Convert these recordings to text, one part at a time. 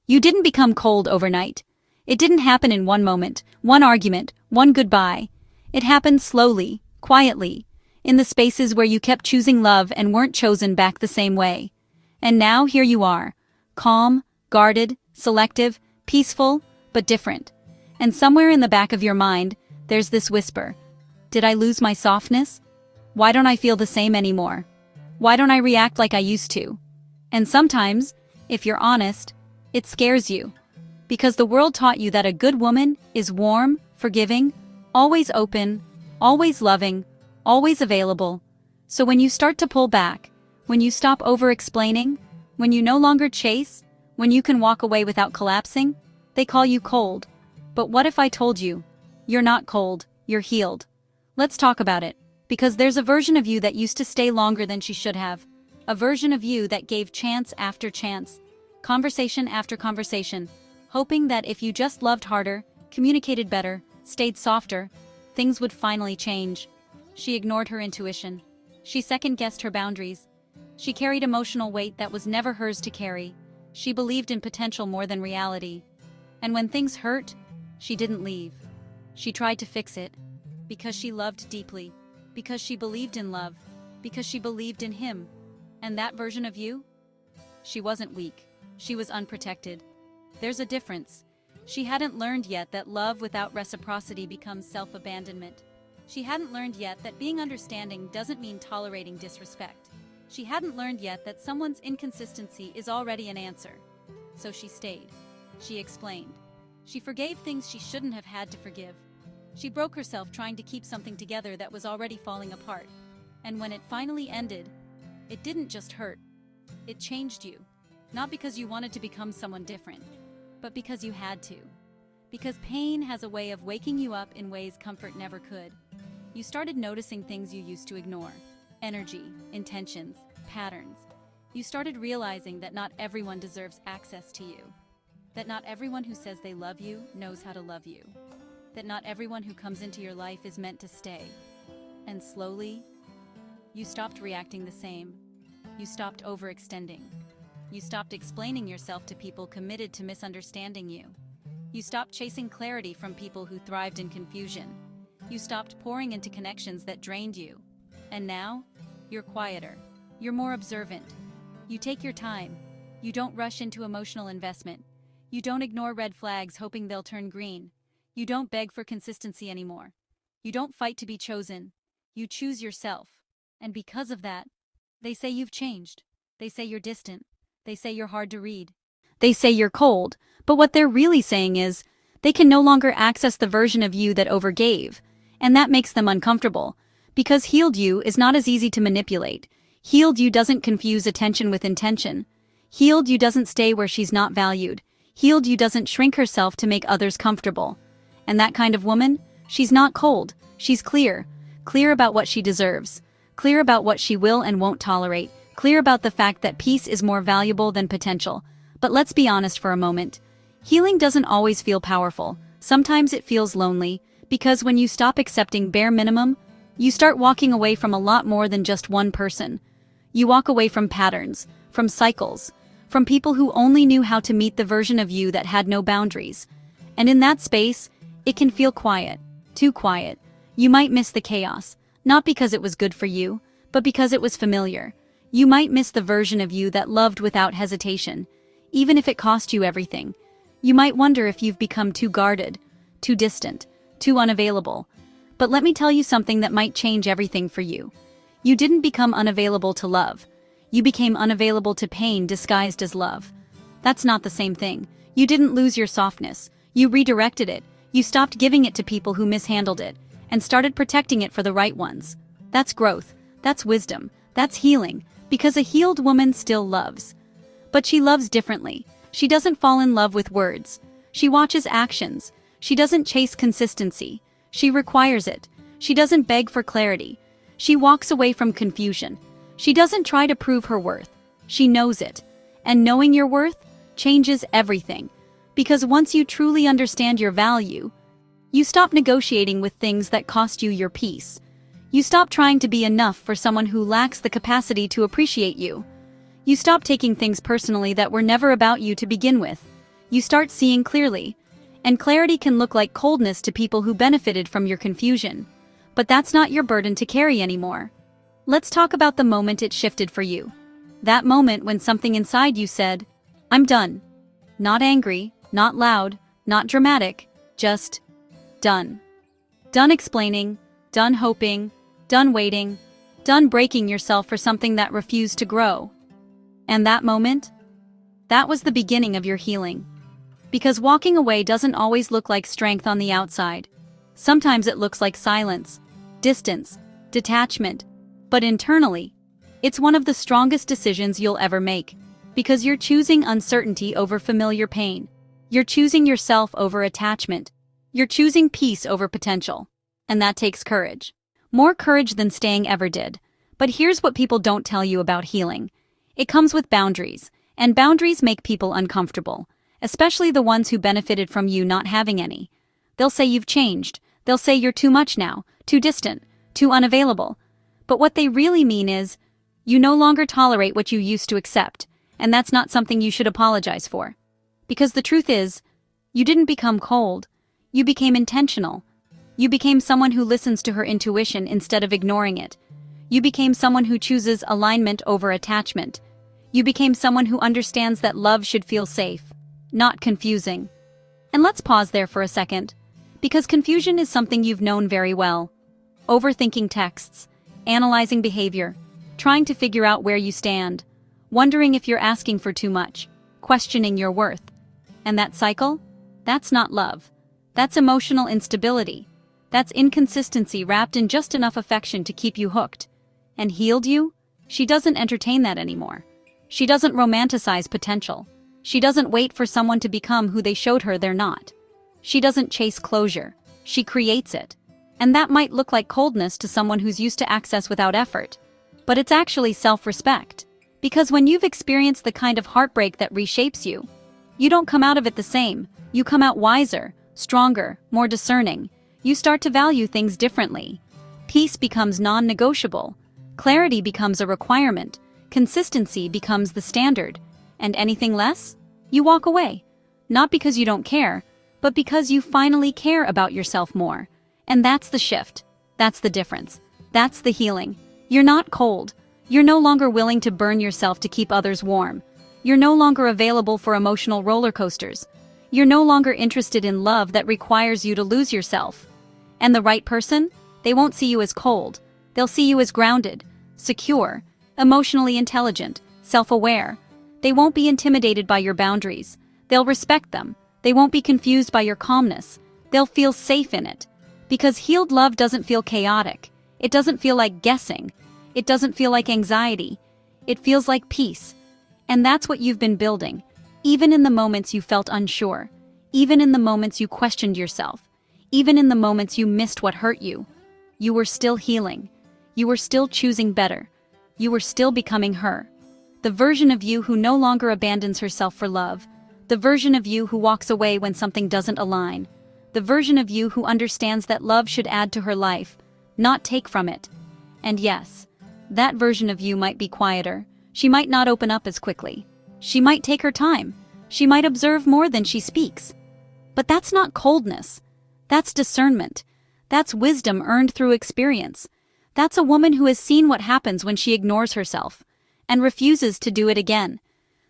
You didn't become cold overnight. It didn't happen in one moment, one argument, one goodbye. It happened slowly, quietly, in the spaces where you kept choosing love and weren't chosen back the same way. And now here you are, calm, guarded, selective, peaceful, but different. And somewhere in the back of your mind, there's this whisper. Did I lose my softness? Why don't I feel the same anymore? Why don't I react like I used to? And sometimes, if you're honest, it scares you. Because the world taught you that a good woman is warm, forgiving, always open, always loving, always available. So when you start to pull back, when you stop over-explaining, when you no longer chase, when you can walk away without collapsing, they call you cold. But what if I told you, you're not cold, you're healed? Let's talk about it, because there's a version of you that used to stay longer than she should have. A version of you that gave chance after chance, conversation after conversation, hoping that if you just loved harder, communicated better, stayed softer, things would finally change. She ignored her intuition. She second-guessed her boundaries. She carried emotional weight that was never hers to carry. She believed in potential more than reality. And when things hurt, she didn't leave. She tried to fix it. Because she loved deeply. Because she believed in love. Because she believed in him. And that version of you? She wasn't weak. She was unprotected. There's a difference. She hadn't learned yet that love without reciprocity becomes self-abandonment. She hadn't learned yet that being understanding doesn't mean tolerating disrespect. She hadn't learned yet that someone's inconsistency is already an answer. So she stayed. She explained. She forgave things she shouldn't have had to forgive. She broke herself trying to keep something together that was already falling apart. And when it finally ended, it didn't just hurt. It changed you. Not because you wanted to become someone different, but because you had to. Because pain has a way of waking you up in ways comfort never could. You started noticing things you used to ignore. Energy, intentions, patterns. You started realizing that not everyone deserves access to you. That not everyone who says they love you knows how to love you. That not everyone who comes into your life is meant to stay. And slowly, you stopped reacting the same. You stopped overextending. You stopped explaining yourself to people committed to misunderstanding you. You stopped chasing clarity from people who thrived in confusion. You stopped pouring into connections that drained you. And now, you're quieter. You're more observant. You take your time. You don't rush into emotional investment. You don't ignore red flags hoping they'll turn green. You don't beg for consistency anymore. You don't fight to be chosen. You choose yourself. And because of that, they say you've changed. They say you're distant. They say you're hard to read. They say you're cold, but what they're really saying is, they can no longer access the version of you that overgave, and that makes them uncomfortable, because healed you is not as easy to manipulate. Healed you doesn't confuse attention with intention. Healed you doesn't stay where she's not valued. Healed you doesn't shrink herself to make others comfortable. And that kind of woman, she's not cold, she's clear. Clear about what she deserves. Clear about what she will and won't tolerate. Clear about the fact that peace is more valuable than potential. But let's be honest for a moment. Healing doesn't always feel powerful. Sometimes it feels lonely, because when you stop accepting bare minimum, you start walking away from a lot more than just one person. You walk away from patterns, from cycles, from people who only knew how to meet the version of you that had no boundaries. And in that space, it can feel quiet, too quiet. You might miss the chaos, not because it was good for you, but because it was familiar. You might miss the version of you that loved without hesitation, even if it cost you everything. You might wonder if you've become too guarded, too distant, too unavailable. But let me tell you something that might change everything for you. You didn't become unavailable to love. You became unavailable to pain disguised as love. That's not the same thing. You didn't lose your softness. You redirected it. You stopped giving it to people who mishandled it, and started protecting it for the right ones. That's growth. That's wisdom. That's healing. Because a healed woman still loves. But she loves differently. She doesn't fall in love with words. She watches actions. She doesn't chase consistency. She requires it. She doesn't beg for clarity. She walks away from confusion. She doesn't try to prove her worth. She knows it. And knowing your worth changes everything. Because once you truly understand your value, you stop negotiating with things that cost you your peace. You stop trying to be enough for someone who lacks the capacity to appreciate you. You stop taking things personally that were never about you to begin with. You start seeing clearly. And clarity can look like coldness to people who benefited from your confusion. But that's not your burden to carry anymore. Let's talk about the moment it shifted for you. That moment when something inside you said, "I'm done." Not angry, not loud, not dramatic, just done. Done explaining, done hoping, done waiting, done breaking yourself for something that refused to grow. And that moment? That was the beginning of your healing. Because walking away doesn't always look like strength on the outside. Sometimes it looks like silence, distance, detachment. But internally, it's one of the strongest decisions you'll ever make. Because you're choosing uncertainty over familiar pain. You're choosing yourself over attachment. You're choosing peace over potential. And that takes courage. More courage than staying ever did. But here's what people don't tell you about healing. It comes with boundaries. And boundaries make people uncomfortable. Especially the ones who benefited from you not having any. They'll say you've changed. They'll say you're too much now, too distant, too unavailable. But what they really mean is, you no longer tolerate what you used to accept, and that's not something you should apologize for. Because the truth is, you didn't become cold. You became intentional. You became someone who listens to her intuition instead of ignoring it. You became someone who chooses alignment over attachment. You became someone who understands that love should feel safe, not confusing. And let's pause there for a second, because confusion is something you've known very well. Overthinking texts, analyzing behavior, trying to figure out where you stand, wondering if you're asking for too much, questioning your worth. And that cycle? That's not love. That's emotional instability. That's inconsistency wrapped in just enough affection to keep you hooked. And healed you? She doesn't entertain that anymore. She doesn't romanticize potential. She doesn't wait for someone to become who they showed her they're not. She doesn't chase closure. She creates it. And that might look like coldness to someone who's used to access without effort. But it's actually self-respect. Because when you've experienced the kind of heartbreak that reshapes you, you don't come out of it the same. You come out wiser, stronger, more discerning. You start to value things differently. Peace becomes non-negotiable. Clarity becomes a requirement. Consistency becomes the standard. And anything less? You walk away. Not because you don't care, but because you finally care about yourself more. And that's the shift. That's the difference. That's the healing. You're not cold. You're no longer willing to burn yourself to keep others warm. You're no longer available for emotional roller coasters. You're no longer interested in love that requires you to lose yourself. And the right person? They won't see you as cold. They'll see you as grounded, secure, emotionally intelligent, self-aware. They won't be intimidated by your boundaries. They'll respect them. They won't be confused by your calmness. They'll feel safe in it. Because healed love doesn't feel chaotic. It doesn't feel like guessing. It doesn't feel like anxiety. It feels like peace. And that's what you've been building. Even in the moments you felt unsure. Even in the moments you questioned yourself. Even in the moments you missed what hurt you. You were still healing. You were still choosing better. You were still becoming her. The version of you who no longer abandons herself for love. The version of you who walks away when something doesn't align. The version of you who understands that love should add to her life, not take from it. And yes, that version of you might be quieter. She might not open up as quickly. She might take her time. She might observe more than she speaks. But that's not coldness. That's discernment. That's wisdom earned through experience. That's a woman who has seen what happens when she ignores herself and refuses to do it again.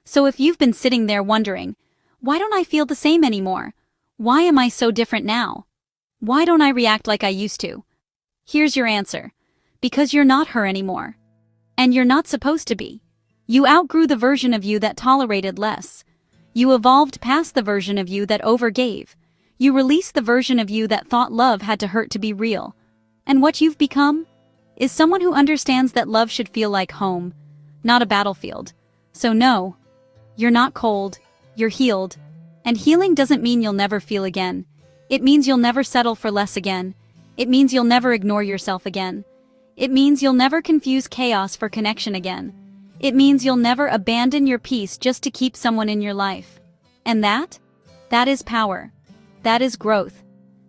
So if you've been sitting there wondering, why don't I feel the same anymore? Why am I so different now? Why don't I react like I used to? Here's your answer. Because you're not her anymore. And you're not supposed to be. You outgrew the version of you that tolerated less. You evolved past the version of you that overgave. You released the version of you that thought love had to hurt to be real. And what you've become is someone who understands that love should feel like home, not a battlefield. So no, you're not cold, you're healed. And healing doesn't mean you'll never feel again. It means you'll never settle for less again. It means you'll never ignore yourself again. It means you'll never confuse chaos for connection again. It means you'll never abandon your peace just to keep someone in your life. And that is power. That is growth.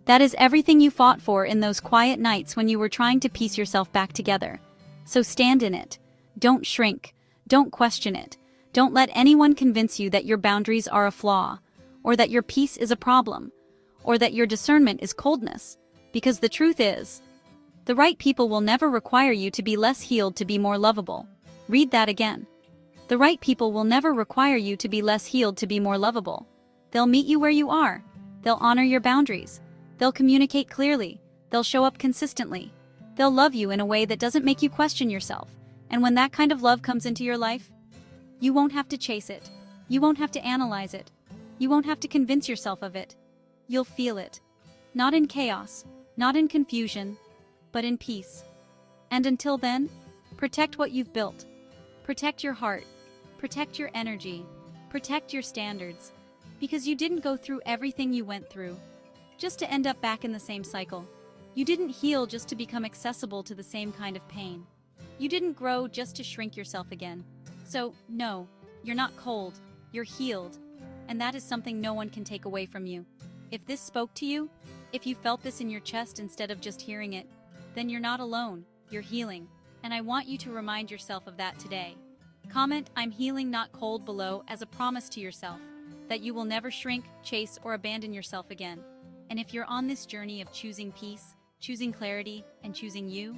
That is everything you fought for in those quiet nights when you were trying to piece yourself back together. So stand in it. Don't shrink. Don't question it. Don't let anyone convince you that your boundaries are a flaw. or that your peace is a problem, or that your discernment is coldness. Because the truth is, the right people will never require you to be less healed to be more lovable. Read that again. The right people will never require you to be less healed to be more lovable. They'll meet you where you are. They'll honor your boundaries. They'll communicate clearly. They'll show up consistently. They'll love you in a way that doesn't make you question yourself. And when that kind of love comes into your life, you won't have to chase it. You won't have to analyze it. You won't have to convince yourself of it. You'll feel it. Not in chaos, not in confusion, but in peace. And until then, protect what you've built. Protect your heart. Protect your energy. Protect your standards. Because you didn't go through everything you went through just to end up back in the same cycle. You didn't heal just to become accessible to the same kind of pain. You didn't grow just to shrink yourself again. So, no, you're not cold, you're healed. And that is something no one can take away from you. If this spoke to you, if you felt this in your chest instead of just hearing it, then you're not alone, you're healing. And I want you to remind yourself of that today. Comment "I'm healing, not cold" below as a promise to yourself that you will never shrink, chase, or abandon yourself again. And if you're on this journey of choosing peace, choosing clarity, and choosing you,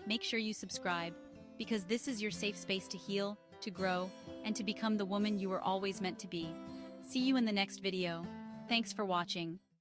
make sure you subscribe, because this is your safe space to heal, to grow, and to become the woman you were always meant to be. See you in the next video. Thanks for watching.